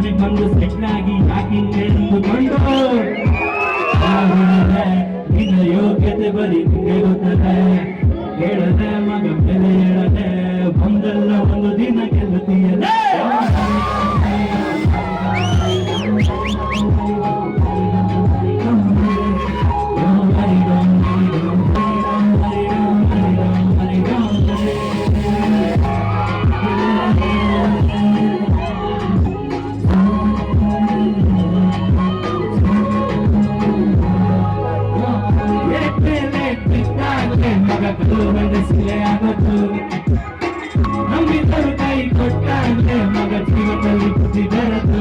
ಮನೆಗೆ ಬಂದು ಸೆಟ್ಲಾಗಿ ಯಾಕಿಂಗೆ ಅಂದುಕೊಂಡು ನಿನ್ನ ಯೋಗ್ಯತೆ ಬರೀ ನಿಂಗೆ ಗೊತ್ತದೆ. ಹೇಳದೆ ಮಗ ಬೆಲೆ ಹೇಳದೆ ಒಂದಲ್ಲ ಒಂದು ದಿನ ಗೆಲ್ಲುತ್ತೀಯಲ್ಲ. ನಂಬಿದರು ಕೈ ಕೊಟ್ಟಾಗಲೇ ಮಗ ಜೀವನದಲ್ಲಿ ಬುದ್ಧಿ ಬರದು.